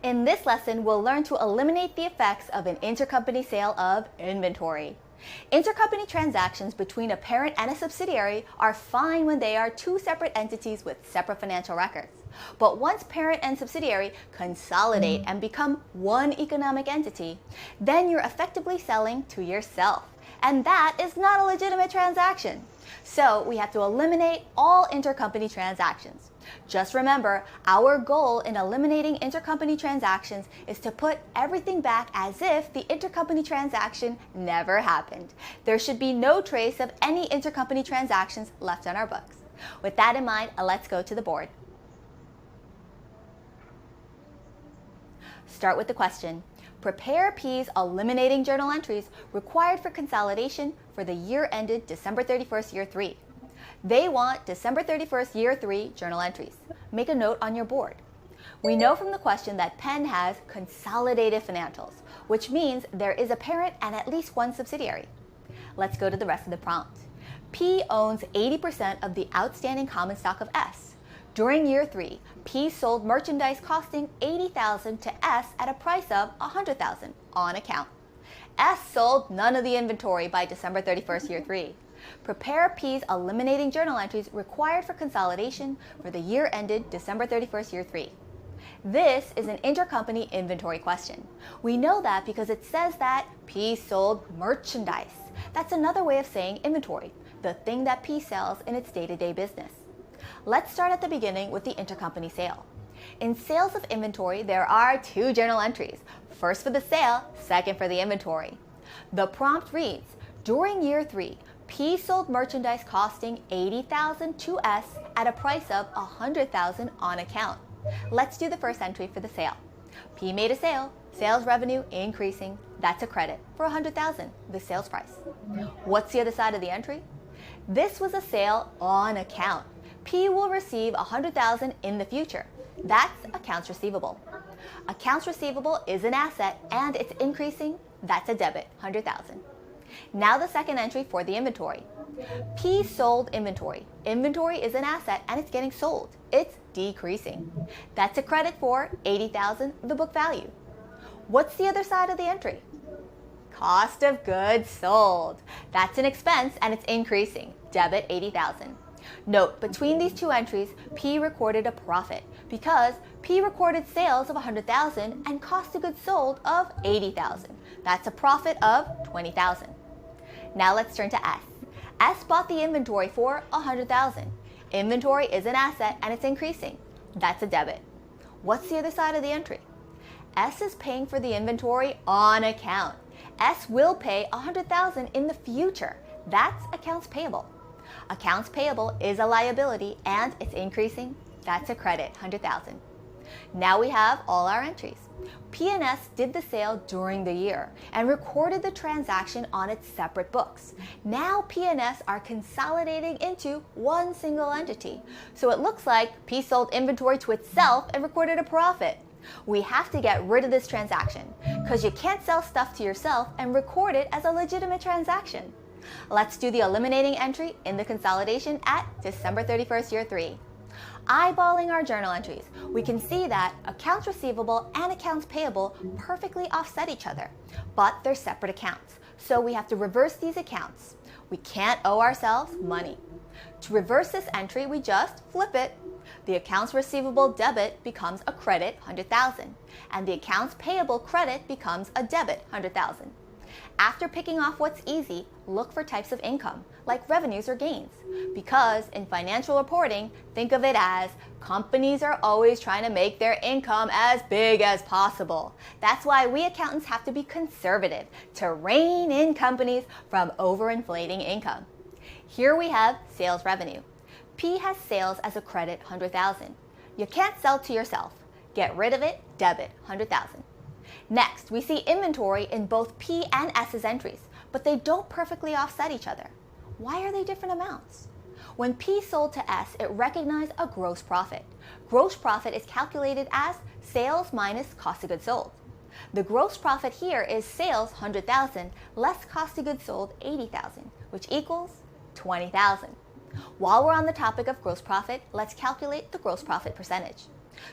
In this lesson, we'll learn to eliminate the effects of an intercompany sale of inventory. Intercompany transactions between a parent and a subsidiary are fine when they are two separate entities with separate financial records. But once parent and subsidiary consolidate and become one economic entity, then you're effectively selling to yourself. And that is not a legitimate transaction. So we have to eliminate all intercompany transactions. Just remember, our goal in eliminating intercompany transactions is to put everything back as if the intercompany transaction never happened. There should be no trace of any intercompany transactions left on our books. With that in mind, let's go to the board. Start with the question. Prepare P's eliminating journal entries required for consolidation for the year ended December 31st, year 3. They want December 31st, year 3 journal entries. Make a note on your board. We know from the question that Penn has consolidated financials, which means there is a parent and at least one subsidiary. Let's go to the rest of the prompt. P owns 80% of the outstanding common stock of S. During year 3, P sold merchandise costing $80,000 to S at a price of $100,000 on account. S sold none of the inventory by December 31st, year 3. Prepare P's eliminating journal entries required for consolidation for the year ended December 31st, year 3. This is an intercompany inventory question. We know that because it says that P sold merchandise. That's another way of saying inventory, the thing that P sells in its day-to-day business. Let's start at the beginning with the intercompany sale. In sales of inventory, there are two journal entries, first for the sale, second for the inventory. The prompt reads, during year 3, P sold merchandise costing $80,000 to S at a price of $100,000 on account. Let's do the first entry for the sale. P made a sale, sales revenue increasing, that's a credit for $100,000, the sales price. What's the other side of the entry? This was a sale on account. P will receive $100,000 in the future. That's accounts receivable. Accounts receivable is an asset and it's increasing. That's a debit, $100,000. Now the second entry for the inventory. P sold inventory. Inventory is an asset and it's getting sold. It's decreasing. That's a credit for $80,000, the book value. What's the other side of the entry? Cost of goods sold. That's an expense and it's increasing. Debit, $80,000. Note, between these two entries, P recorded a profit because P recorded sales of $100,000 and cost of goods sold of $80,000. That's a profit of $20,000. Now let's turn to S. S bought the inventory for $100,000. Inventory is an asset and it's increasing. That's a debit. What's the other side of the entry? S is paying for the inventory on account. S will pay $100,000 in the future. That's accounts payable. Accounts payable is a liability and it's increasing. That's a credit, $100,000. Now we have all our entries. P and S did the sale during the year and recorded the transaction on its separate books. Now P and S are consolidating into one single entity. So it looks like P sold inventory to itself and recorded a profit. We have to get rid of this transaction because you can't sell stuff to yourself and record it as a legitimate transaction. Let's do the eliminating entry in the consolidation at December 31st, year 3. Eyeballing our journal entries, we can see that accounts receivable and accounts payable perfectly offset each other, but they're separate accounts. So we have to reverse these accounts. We can't owe ourselves money. To reverse this entry, we just flip it. The accounts receivable debit becomes a credit, $100,000, and the accounts payable credit becomes a debit, $100,000. After picking off what's easy, look for types of income, like revenues or gains. Because in financial reporting, think of it as companies are always trying to make their income as big as possible. That's why we accountants have to be conservative to rein in companies from overinflating income. Here we have sales revenue. P has sales as a credit, $100,000. You can't sell to yourself. Get rid of it, debit, $100,000. Next, we see inventory in both P and S's entries, but they don't perfectly offset each other. Why are they different amounts? When P sold to S, it recognized a gross profit. Gross profit is calculated as sales minus cost of goods sold. The gross profit here is sales, $100,000, less cost of goods sold, $80,000, which equals $20,000. While we're on the topic of gross profit, let's calculate the gross profit percentage.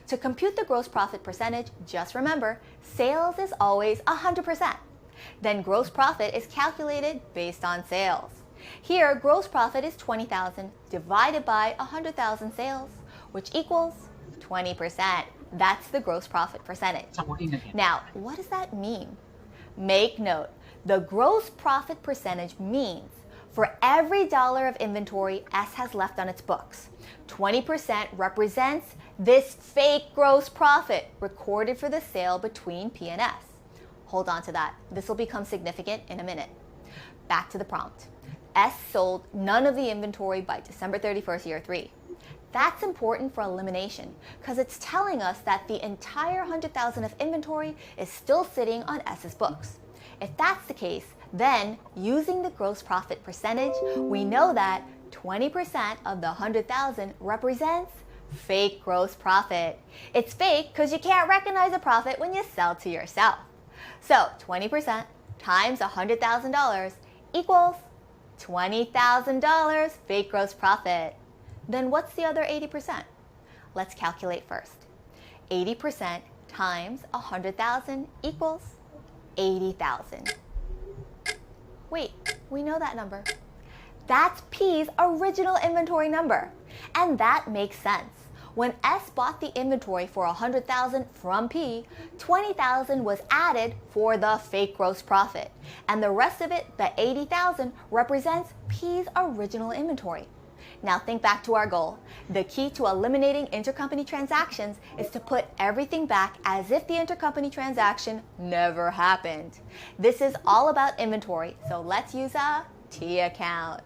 To compute the gross profit percentage, just remember, sales is always 100%. Then gross profit is calculated based on sales. Here, gross profit is $20,000 divided by 100,000 sales, which equals 20%. That's the gross profit percentage. Now, what does that mean? Make note, the gross profit percentage means for every dollar of inventory S has left on its books, 20% represents this fake gross profit recorded for the sale between P and S. Hold on to that. This will become significant in a minute. Back to the prompt. S sold none of the inventory by December 31st, year 3. That's important for elimination because it's telling us that the entire 100,000 of inventory is still sitting on S's books. If that's the case, then using the gross profit percentage, we know that 20% of the 100,000 represents fake gross profit. It's fake because you can't recognize a profit when you sell to yourself. So 20% times $100,000 equals $20,000 fake gross profit. Then what's the other 80%? Let's calculate first. 80% times 100,000 equals 80,000. Wait, we know that number. That's P's original inventory number. And that makes sense. When S bought the inventory for 100,000 from P, 20,000 was added for the fake gross profit. And the rest of it, the 80,000, represents P's original inventory. Now think back to our goal. The key to eliminating intercompany transactions is to put everything back as if the intercompany transaction never happened. This is all about inventory, so let's use a T account.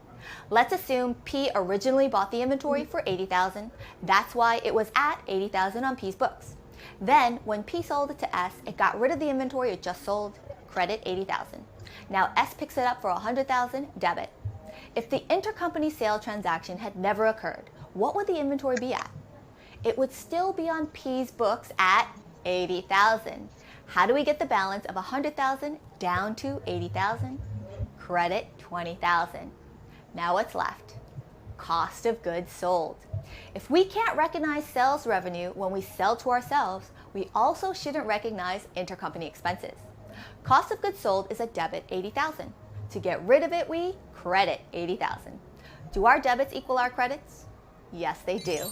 Let's assume P originally bought the inventory for 80,000. That's why it was at 80,000 on P's books. Then, when P sold it to S, it got rid of the inventory it just sold, credit 80,000. Now S picks it up for 100,000, debit. If the intercompany sale transaction had never occurred, what would the inventory be at? It would still be on P's books at 80,000. How do we get the balance of 100,000 down to 80,000? Credit 20,000. Now what's left? Cost of goods sold. If we can't recognize sales revenue when we sell to ourselves, we also shouldn't recognize intercompany expenses. Cost of goods sold is a debit 80,000. To get rid of it, we credit 80,000. Do our debits equal our credits? Yes, they do.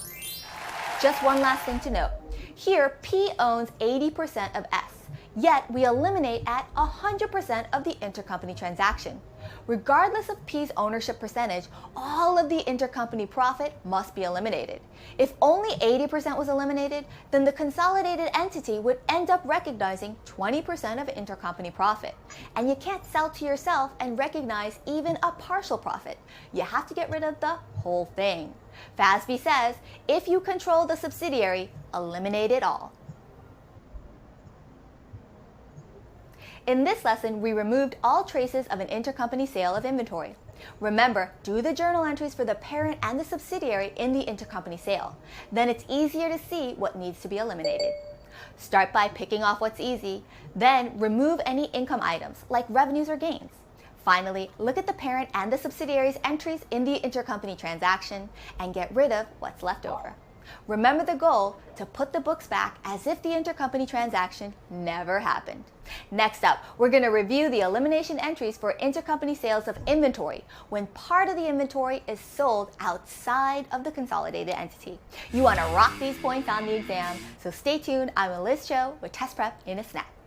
Just one last thing to note. Here, P owns 80% of S, yet we eliminate at 100% of the intercompany transaction. Regardless of P's ownership percentage, all of the intercompany profit must be eliminated. If only 80% was eliminated, then the consolidated entity would end up recognizing 20% of intercompany profit. And you can't sell to yourself and recognize even a partial profit. You have to get rid of the whole thing. FASB says, if you control the subsidiary, eliminate it all. In this lesson, we removed all traces of an intercompany sale of inventory. Remember, do the journal entries for the parent and the subsidiary in the intercompany sale. Then it's easier to see what needs to be eliminated. Start by picking off what's easy, then remove any income items like revenues or gains. Finally, look at the parent and the subsidiary's entries in the intercompany transaction and get rid of what's left over. Remember the goal, to put the books back as if the intercompany transaction never happened. Next up, we're going to review the elimination entries for intercompany sales of inventory when part of the inventory is sold outside of the consolidated entity. You want to rock these points on the exam, so stay tuned. I'm Liz Cho with Test Prep in a Snack.